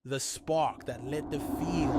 the spark that lit the field.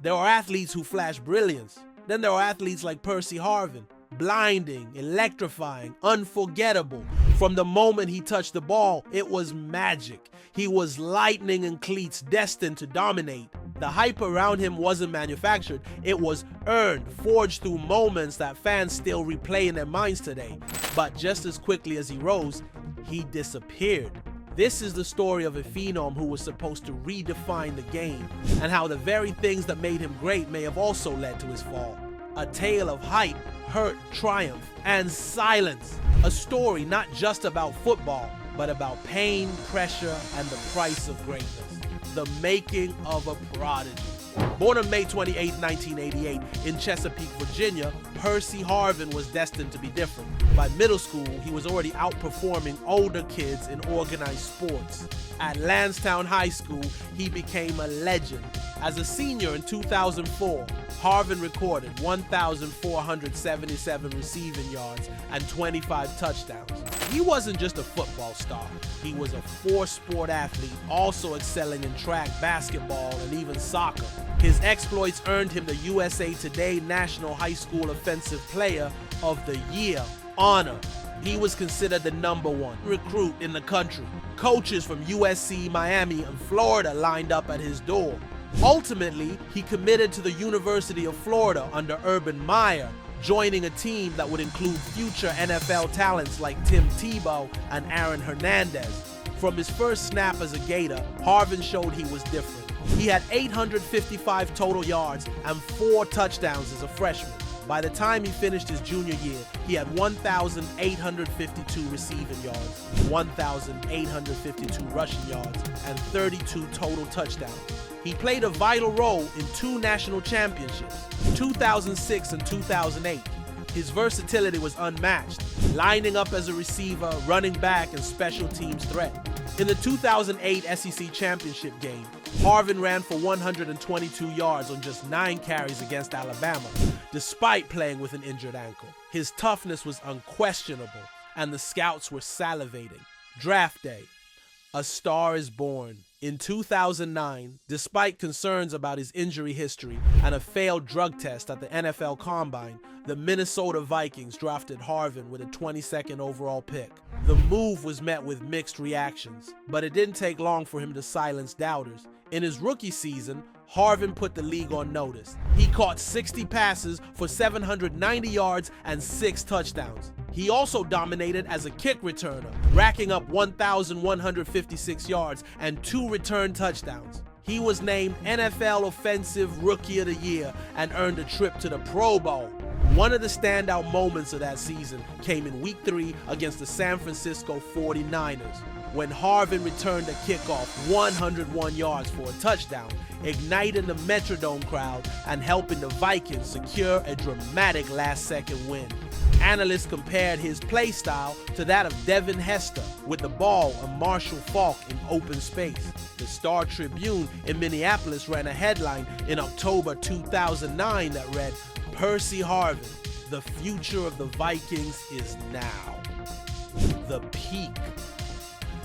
There are athletes who flash brilliance. Then there are athletes like Percy Harvin, blinding, electrifying, unforgettable. From the moment he touched the ball, it was magic. He was lightning in cleats, destined to dominate. The hype around him wasn't manufactured, it was earned, forged through moments that fans still replay in their minds today. But just as quickly as he rose, he disappeared. This is the story of a phenom who was supposed to redefine the game, and how the very things that made him great may have also led to his fall. A tale of hype, hurt, triumph, and silence. A story not just about football, but about pain, pressure, and the price of greatness. The making of a prodigy. Born on May 28, 1988 in Chesapeake, Virginia, Percy Harvin was destined to be different. By middle school, he was already outperforming older kids in organized sports. At Lansdowne High School, he became a legend. As a senior in 2004, Harvin recorded 1,477 receiving yards and 25 touchdowns. He wasn't just a football star. He was a four-sport athlete, also excelling in track, basketball, and even soccer. His exploits earned him the USA Today National High School Offensive Player of the Year honor. He was considered the #1 recruit in the country. Coaches from USC, Miami, and Florida lined up at his door. Ultimately, he committed to the University of Florida under Urban Meyer, joining a team that would include future NFL talents like Tim Tebow and Aaron Hernandez. From his first snap as a Gator, Harvin showed he was different. He had 855 total yards and 4 touchdowns as a freshman. By the time he finished his junior year, he had 1,852 receiving yards, 1,852 rushing yards, and 32 total touchdowns. He played a vital role in 2 national championships, 2006 and 2008. His versatility was unmatched, lining up as a receiver, running back, and special teams threat. In the 2008 SEC Championship game, Harvin ran for 122 yards on just 9 carries against Alabama, despite playing with an injured ankle. His toughness was unquestionable, and the scouts were salivating. Draft day. A star is born. In 2009, despite concerns about his injury history and a failed drug test at the NFL Combine, the Minnesota Vikings drafted Harvin with a 22nd overall pick. The move was met with mixed reactions, but it didn't take long for him to silence doubters. In his rookie season, Harvin put the league on notice. He caught 60 passes for 790 yards and 6 touchdowns. He also dominated as a kick returner, racking up 1,156 yards and 2 return touchdowns. He was named NFL Offensive Rookie of the Year and earned a trip to the Pro Bowl. One of the standout moments of that season came in Week 3 against the San Francisco 49ers, when Harvin returned a kickoff 101 yards for a touchdown, igniting the Metrodome crowd and helping the Vikings secure a dramatic last-second win. Analysts compared his play style to that of Devin Hester, with the ball and Marshall Faulk in open space. The Star Tribune in Minneapolis ran a headline in October 2009 that read, "Percy Harvin, the future of the Vikings is now." The peak.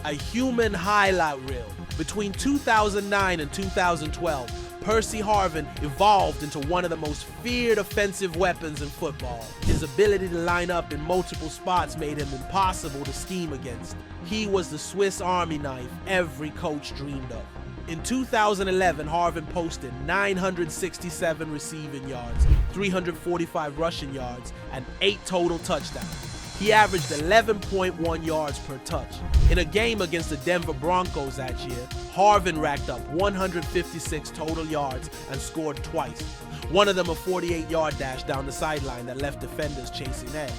A human highlight reel. Between 2009 and 2012, Percy Harvin evolved into one of the most feared offensive weapons in football. His ability to line up in multiple spots made him impossible to scheme against. He was the Swiss Army knife every coach dreamed of. In 2011, Harvin posted 967 receiving yards, 345 rushing yards, and 8 total touchdowns. He averaged 11.1 yards per touch. In a game against the Denver Broncos that year, Harvin racked up 156 total yards and scored twice. One of them a 48-yard dash down the sideline that left defenders chasing air.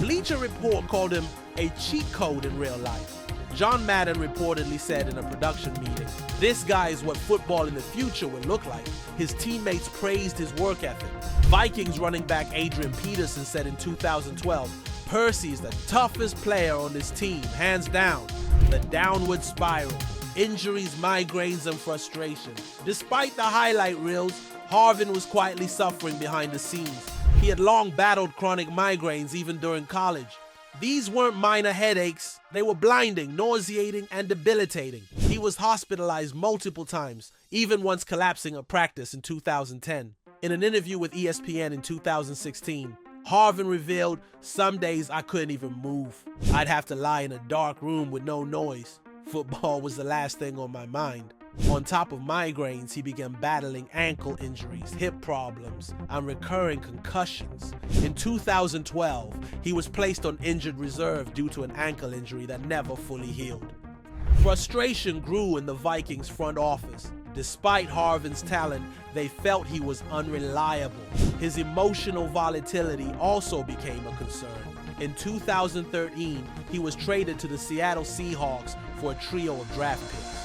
Bleacher Report called him a cheat code in real life. John Madden reportedly said in a production meeting, "This guy is what football in the future will look like." His teammates praised his work ethic. Vikings running back Adrian Peterson said in 2012, "Percy is the toughest player on this team, hands down." The downward spiral, injuries, migraines, and frustration. Despite the highlight reels, Harvin was quietly suffering behind the scenes. He had long battled chronic migraines even during college. These weren't minor headaches. They were blinding, nauseating, and debilitating. He was hospitalized multiple times, even once collapsing at practice in 2010. In an interview with ESPN in 2016, Harvin revealed, "Some days I couldn't even move. I'd have to lie in a dark room with no noise. Football was the last thing on my mind." On top of migraines, he began battling ankle injuries, hip problems, and recurring concussions. In 2012, he was placed on injured reserve due to an ankle injury that never fully healed. Frustration grew in the Vikings front office. Despite Harvin's talent, they felt he was unreliable. His emotional volatility also became a concern. In 2013, he was traded to the Seattle Seahawks for a trio of draft picks.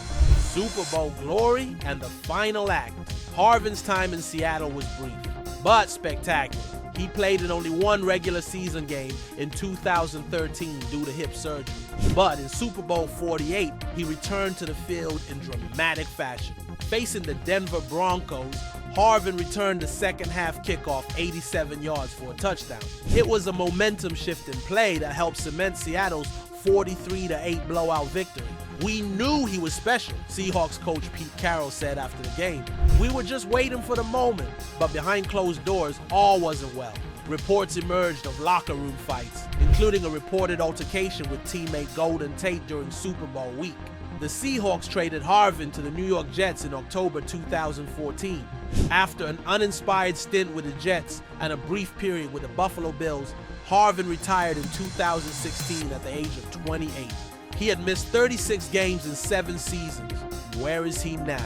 Super Bowl glory and the final act. Harvin's time in Seattle was brief, but spectacular. He played in only one regular season game in 2013 due to hip surgery. But in Super Bowl 48, he returned to the field in dramatic fashion. Facing the Denver Broncos, Harvin returned the second half kickoff 87 yards for a touchdown. It was a momentum-shifting play that helped cement Seattle's 43-8 blowout victory. "We knew he was special," Seahawks coach Pete Carroll said after the game. "We were just waiting for the moment." But behind closed doors, all wasn't well. Reports emerged of locker room fights, including a reported altercation with teammate Golden Tate during Super Bowl week. The Seahawks traded Harvin to the New York Jets in October 2014. After an uninspired stint with the Jets and a brief period with the Buffalo Bills, Harvin retired in 2016 at the age of 28. He had missed 36 games in 7 seasons. Where is he now?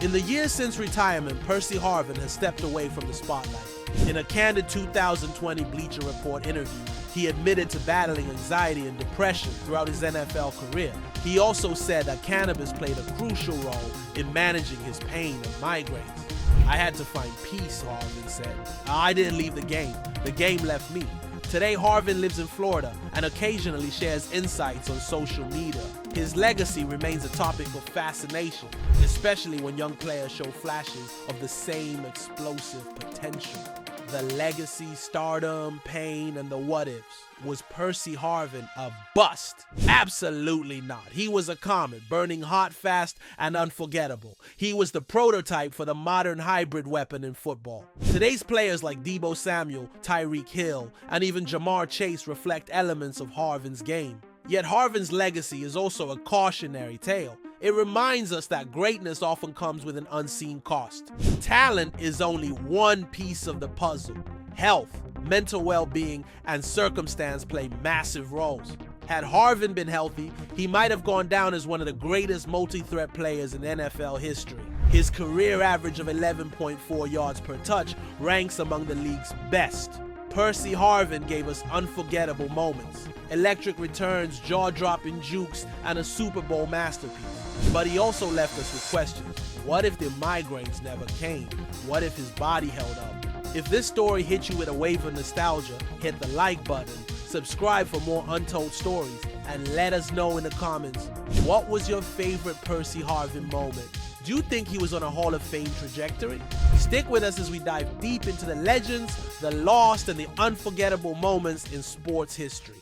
In the years since retirement, Percy Harvin has stepped away from the spotlight. In a candid 2020 Bleacher Report interview, he admitted to battling anxiety and depression throughout his NFL career. He also said that cannabis played a crucial role in managing his pain and migraines. "I had to find peace," Harvin said. "I didn't leave the game left me." Today, Harvin lives in Florida and occasionally shares insights on social media. His legacy remains a topic of fascination, especially when young players show flashes of the same explosive potential. The legacy, stardom, pain, and the what-ifs. Was Percy Harvin a bust? Absolutely not. He was a comet, burning hot, fast, and unforgettable. He was the prototype for the modern hybrid weapon in football. Today's players like Deebo Samuel, Tyreek Hill, and even Jamar Chase reflect elements of Harvin's game. Yet Harvin's legacy is also a cautionary tale. It reminds us that greatness often comes with an unseen cost. Talent is only one piece of the puzzle. Health, mental well-being, and circumstance play massive roles. Had Harvin been healthy, he might have gone down as one of the greatest multi-threat players in NFL history. His career average of 11.4 yards per touch ranks among the league's best. Percy Harvin gave us unforgettable moments, electric returns, jaw-dropping jukes, and a Super Bowl masterpiece. But he also left us with questions. What if the migraines never came? What if his body held up? If this story hit you with a wave of nostalgia, hit the like button, subscribe for more untold stories, and let us know in the comments, what was your favorite Percy Harvin moment? Do you think he was on a Hall of Fame trajectory? Stick with us as we dive deep into the legends, the lost, and the unforgettable moments in sports history.